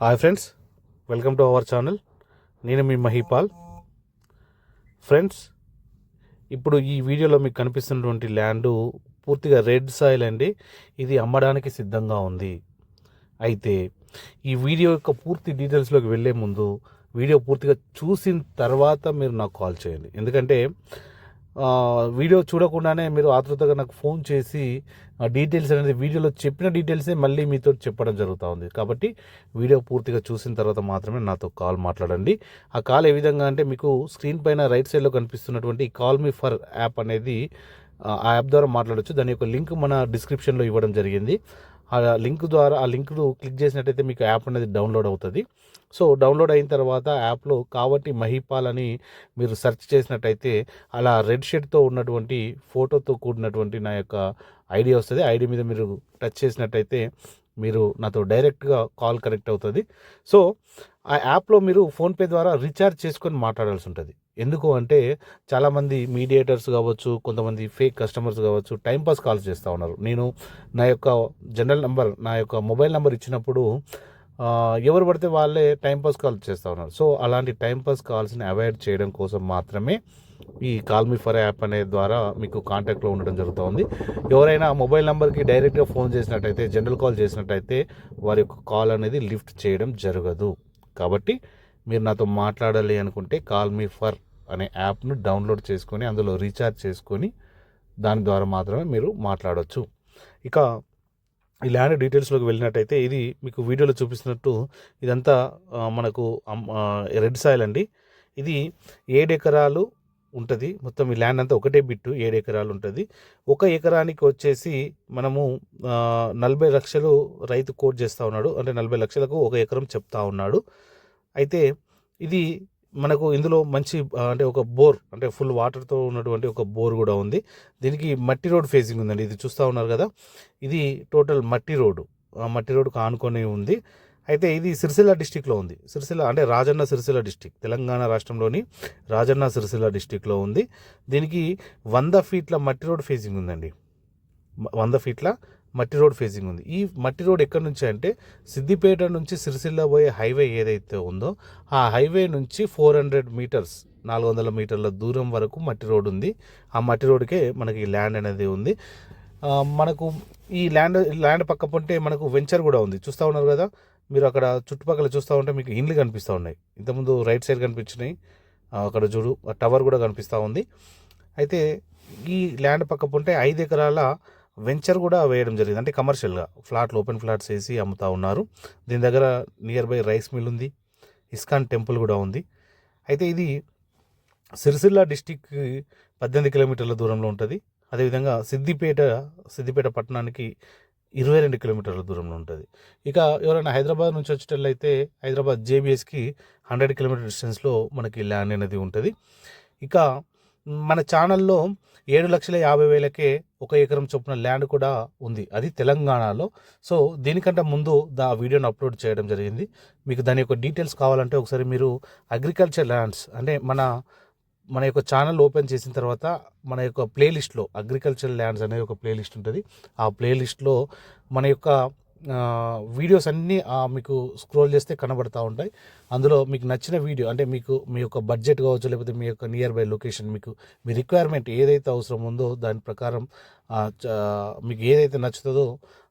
Hi friends, welcome to our channel. నేను మీ Mahipal. Friends, ఇప్పుడు ఈ వీడియోలో మీకు కనిపిస్తున్నటువంటి ల్యాండు పూర్తిగా రెడ్ సాయిల్ అండి. ఇది అమ్మడానికి సిద్ధంగా ఉంది. అయితే ఈ వీడియో యొక్క పూర్తి డీటెయిల్స్లోకి వెళ్ళే ముందు వీడియో పూర్తిగా చూసిన తర్వాత మీరు నాకు కాల్ చేయండి. ఎందుకంటే వీడియో చూడకుండానే మీరు ఆతృతగా నాకు ఫోన్ చేసి డీటెయిల్స్ అనేది వీడియోలో చెప్పిన డీటెయిల్సే మళ్ళీ మీతో చెప్పడం జరుగుతూ ఉంది. కాబట్టి వీడియో పూర్తిగా చూసిన తర్వాత మాత్రమే నాతో కాల్ మాట్లాడండి. ఆ కాల్ ఏ విధంగా అంటే, మీకు స్క్రీన్ పైన రైట్ సైడ్లో కనిపిస్తున్నటువంటి కాల్ మీ ఫర్ యాప్ అనేది ఆ యాప్ ద్వారా మాట్లాడవచ్చు. దాని యొక్క లింక్ మన డిస్క్రిప్షన్లో ఇవ్వడం జరిగింది. ఆ లింక్ ద్వారా ఆ లింక్ను క్లిక్ చేసినట్టయితే మీకు యాప్ అనేది డౌన్లోడ్ అవుతుంది. సో డౌన్లోడ్ అయిన తర్వాత యాప్లో కాబట్టి మహిపాల్ అని మీరు సెర్చ్ చేసినట్టయితే అలా రెడ్ షేడ్తో ఉన్నటువంటి ఫోటోతో కూడినటువంటి నా యొక్క ఐడి వస్తుంది. ఐడి మీద మీరు టచ్ చేసినట్టయితే మీరు నాతో డైరెక్ట్గా కాల్ కనెక్ట్ అవుతుంది. సో ఆ యాప్లో మీరు ఫోన్పే ద్వారా రీఛార్జ్ చేసుకొని మాట్లాడాల్సి ఉంటుంది. ఎందుకు అంటే, చాలామంది మీడియేటర్స్ కావచ్చు, కొంతమంది ఫేక్ కస్టమర్స్ కావచ్చు, టైంపాస్ కాల్స్ చేస్తూ ఉన్నారు. నేను నా యొక్క జనరల్ నెంబర్, నా యొక్క మొబైల్ నెంబర్ ఇచ్చినప్పుడు ఎవరు పడితే వాళ్ళే టైంపాస్ కాల్ చేస్తూ ఉన్నారు. సో అలాంటి టైంపాస్ కాల్స్ని అవాయిడ్ చేయడం కోసం మాత్రమే ఈ కాల్ మీ ఫర్ యాప్ అనే ద్వారా మీకు కాంటాక్ట్లో ఉండడం జరుగుతుంది. ఎవరైనా మొబైల్ నెంబర్కి డైరెక్ట్గా ఫోన్ చేసినట్టయితే, జనరల్ కాల్ చేసినట్టయితే వారి యొక్క కాల్ అనేది లిఫ్ట్ చేయడం జరగదు. కాబట్టి మీరు నాతో మాట్లాడాలి అనుకుంటే కాల్ మీ ఫర్ అనే యాప్ను డౌన్లోడ్ చేసుకొని అందులో రీఛార్జ్ చేసుకొని దాని ద్వారా మాత్రమే మీరు మాట్లాడవచ్చు. ఇక ఈ ల్యాండ్ డీటెయిల్స్లోకి వెళ్ళినట్టయితే, ఇది మీకు వీడియోలో చూపిస్తున్నట్టు ఇదంతా మనకు రెడ్ సాయిల్ అండి. ఇది 7 ఎకరాలు ఉంటుంది. మొత్తం ఈ ల్యాండ్ అంతా ఒకటే బిట్టు 7 ఎకరాలు ఉంటుంది. 1 ఎకరానికి వచ్చేసి మనము 40 లక్షలు రైతు కోట్ చేస్తూ ఉన్నాడు. అంటే 40 లక్షలకు 1 ఎకరం చెప్తా ఉన్నాడు. అయితే ఇది మనకు ఇందులో మంచి అంటే ఒక బోర్, అంటే ఫుల్ వాటర్తో ఉన్నటువంటి ఒక బోర్ కూడా ఉంది. దీనికి మట్టి రోడ్ ఫేసింగ్ ఉందండి. ఇది చూస్తూ ఉన్నారు కదా, ఇది టోటల్ మట్టి రోడ్డు. మట్టి రోడ్డుకు ఆనుకొని ఉంది. అయితే ఇది సిరిసిల్ల డిస్టిక్లో ఉంది. సిరిసిల్ల అంటే రాజన్న సిరిసిల్ల డిస్టిక్, తెలంగాణ రాష్ట్రంలోని రాజన్న సిరిసిల్ల డిస్టిక్లో ఉంది. దీనికి 100 ఫీట్ల మట్టి రోడ్ ఫేసింగ్ ఉందండి. 100 ఫీట్ల మట్టి రోడ్ ఫేసింగ్ ఉంది. ఈ మట్టి రోడ్ ఎక్కడి నుంచి అంటే, సిద్దిపేట నుంచి సిరిసిల్ల పోయే హైవే ఏదైతే ఉందో ఆ హైవే నుంచి 400 మీటర్స్, 400 మీటర్ల దూరం వరకు మట్టి రోడ్ ఉంది. ఆ మట్టి రోడ్కే మనకి ల్యాండ్ అనేది ఉంది. మనకు ఈ ల్యాండ్ పక్క పొంటే మనకు వెంచర్ కూడా ఉంది. చూస్తూ ఉన్నారు కదా మీరు, అక్కడ చుట్టుపక్కల చూస్తూ ఉంటే మీకు ఇండ్లు కనిపిస్తూ ఉన్నాయి. ఇంతకుముందు రైట్ సైడ్ కనిపించినాయి, అక్కడ చూడు టవర్ కూడా కనిపిస్తూ ఉంది. అయితే ఈ ల్యాండ్ పక్క పొంటే 5 ఎకరాల వెంచర్ కూడా వేయడం జరిగింది. అంటే కమర్షియల్గా ఫ్లాట్లు, ఓపెన్ ఫ్లాట్స్ వేసి అమ్ముతూ ఉన్నారు. దీని దగ్గర నియర్ బై రైస్ మిల్ ఉంది, ఇస్కాన్ టెంపుల్ కూడా ఉంది. అయితే ఇది సిరిసిల్ల డిస్టిక్ 18 కిలోమీటర్ల దూరంలో ఉంటుంది. అదేవిధంగా సిద్దిపేట పట్టణానికి 22 కిలోమీటర్ల దూరంలో ఉంటుంది. ఇక ఎవరైనా హైదరాబాద్ నుంచి వచ్చేటట్లయితే హైదరాబాద్ జేబీఎస్కి 100 కిలోమీటర్ డిస్టెన్స్లో మనకి ల్యాండ్ అనేది ఉంటుంది. ఇక మన ఛానల్లో 7,50,000కే 1 ఎకరం చొప్పున ల్యాండ్ కూడా ఉంది. అది తెలంగాణలో. సో దీనికంటే ముందు వీడియోని అప్లోడ్ చేయడం జరిగింది. మీకు దాని యొక్క డీటెయిల్స్ కావాలంటే ఒకసారి మీరు అగ్రికల్చర్ ల్యాండ్స్ అంటే మన యొక్క ఛానల్ ఓపెన్ చేసిన తర్వాత మన యొక్క ప్లేలిస్ట్లో అగ్రికల్చర్ ల్యాండ్స్ అనేది ఒక ప్లేలిస్ట్ ఉంటుంది. ఆ ప్లేలిస్ట్లో మన యొక్క వీడియోస్ అన్నీ మీకు స్క్రోల్ చేస్తే కనబడతా ఉంటాయి. అందులో మీకు నచ్చిన వీడియో, అంటే మీకు మీ యొక్క బడ్జెట్ కావచ్చు, లేకపోతే మీ యొక్క near by location, me requirement ఏదైతే అవసరం ఉందో దాని ప్రకారం మీకు ఏదైతే నచ్చుతుందో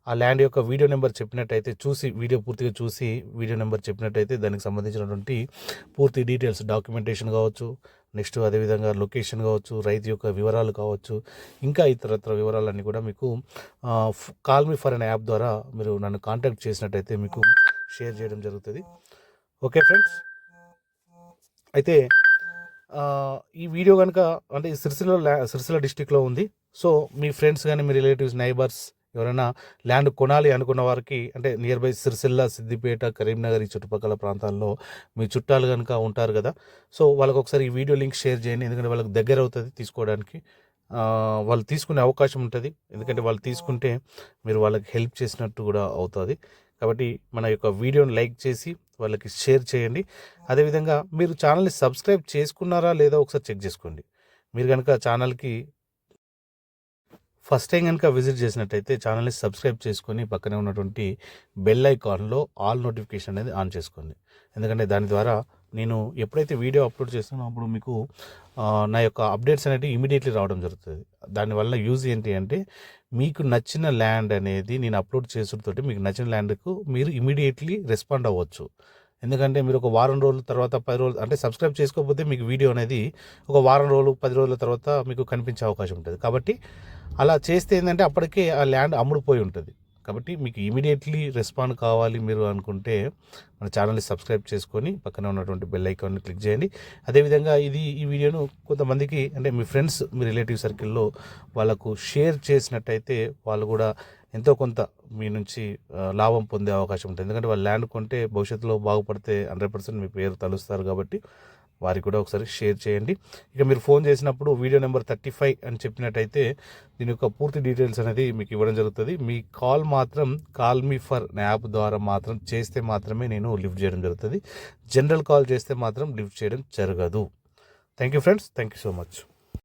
ఆ ల్యాండ్ యొక్క వీడియో నెంబర్ చెప్పినట్టయితే, వీడియో పూర్తిగా చూసి వీడియో నెంబర్ చెప్పినట్టయితే దానికి సంబంధించినటువంటి పూర్తి డీటెయిల్స్, డాక్యుమెంటేషన్ కావచ్చు, నెక్స్ట్ అదేవిధంగా లొకేషన్ కావచ్చు, రైతు యొక్క వివరాలు కావచ్చు, ఇంకా ఇతరత్ర వివరాలన్నీ కూడా మీకు కాల్ మీ ఫర్ అనే యాప్ ద్వారా మీరు నన్ను కాంటాక్ట్ చేసినట్టయితే మీకు షేర్ చేయడం జరుగుతుంది. ఓకే ఫ్రెండ్స్, అయితే ఈ వీడియో కనుక అంటే సిరిసిల్ల డిస్టిక్లో ఉంది. సో మీ ఫ్రెండ్స్ కానీ, మీ రిలేటివ్స్, నైబర్స్ ఎవరైనా ల్యాండ్ కొనాలి అనుకున్న వారికి, అంటే నియర్ బై సిరిసిల్ల, సిద్దిపేట, కరీంనగర్ ఈ చుట్టుపక్కల ప్రాంతాల్లో మీ చుట్టాలు కనుక ఉంటారు కదా, సో వాళ్ళకి ఒకసారి ఈ వీడియో లింక్ షేర్ చేయండి. ఎందుకంటే వాళ్ళకి దగ్గర అవుతుంది తీసుకోవడానికి, వాళ్ళు తీసుకునే అవకాశం ఉంటుంది. ఎందుకంటే వాళ్ళు తీసుకుంటే మీరు వాళ్ళకి హెల్ప్ చేసినట్టు కూడా అవుతుంది. కాబట్టి మన యొక్క వీడియోని లైక్ చేసి వాళ్ళకి షేర్ చేయండి. అదేవిధంగా మీరు ఛానల్ని సబ్స్క్రైబ్ చేసుకున్నారా లేదా ఒకసారి చెక్ చేసుకోండి. మీరు కనుక ఛానల్కి ఫస్ట్ టైం కనుక విజిట్ చేసినట్టయితే ఛానల్ని సబ్స్క్రైబ్ చేసుకొని పక్కనే ఉన్నటువంటి బెల్ ఐకాన్లో ఆల్ నోటిఫికేషన్ అనేది ఆన్ చేసుకోండి. ఎందుకంటే దాని ద్వారా నేను ఎప్పుడైతే వీడియో అప్లోడ్ చేస్తానో అప్పుడు మీకు నా యొక్క అప్డేట్స్ అనేవి ఇమీడియట్లీ రావడం జరుగుతుంది. దానివల్ల యూజ్ ఏంటి అంటే మీకు నచ్చిన ల్యాండ్ అనేది నేను అప్లోడ్ చేసుడుతోటి మీకు నచ్చిన ల్యాండ్కు మీరు ఇమీడియట్లీ రెస్పాండ్ అవ్వచ్చు. ఎందుకంటే మీరు ఒక వారం రోజుల తర్వాత 10 రోజులు అంటే సబ్స్క్రైబ్ చేసుకోకపోతే మీకు వీడియో అనేది ఒక వారం రోజులు 10 రోజుల తర్వాత మీకు కనిపించే అవకాశం ఉంటుంది. కాబట్టి అలా చేస్తే ఏంటంటే అప్పటికే ఆ ల్యాండ్ అమ్ముడుపోయి ఉంటుంది. కాబట్టి మీకు ఇమీడియట్లీ రెస్పాండ్ కావాలి మీరు అనుకుంటే మన ఛానల్ని సబ్స్క్రైబ్ చేసుకొని పక్కన ఉన్నటువంటి బెల్ ఐకాన్ని క్లిక్ చేయండి. అదేవిధంగా ఈ వీడియోను కొంతమందికి అంటే మీ ఫ్రెండ్స్ మీ రిలేటివ్ సర్కిల్లో వాళ్ళకు షేర్ చేసినట్టయితే వాళ్ళు కూడా ఎంతో కొంత మీ నుంచి లాభం పొందే అవకాశం ఉంటుంది. ఎందుకంటే వాళ్ళు ల్యాండ్ కొంటే భవిష్యత్తులో బాగుపడితే 100% మీ పేరు తలుస్తారు. కాబట్టి వారికి కూడా ఒకసారి షేర్ చేయండి. ఇక మీరు ఫోన్ చేసినప్పుడు వీడియో నెంబర్ 35 అని చెప్పినట్టయితే దీని యొక్క పూర్తి డీటెయిల్స్ అనేది మీకు ఇవ్వడం జరుగుతుంది. మీ కాల్ మాత్రం కాల్ మీ ఫర్ యాప్ ద్వారా మాత్రం చేస్తే మాత్రమే నేను లిఫ్ట్ చేయడం జరుగుతుంది. జనరల్ కాల్ చేస్తే మాత్రం లిఫ్ట్ చేయడం జరగదు. Thank you friends, thank you so much.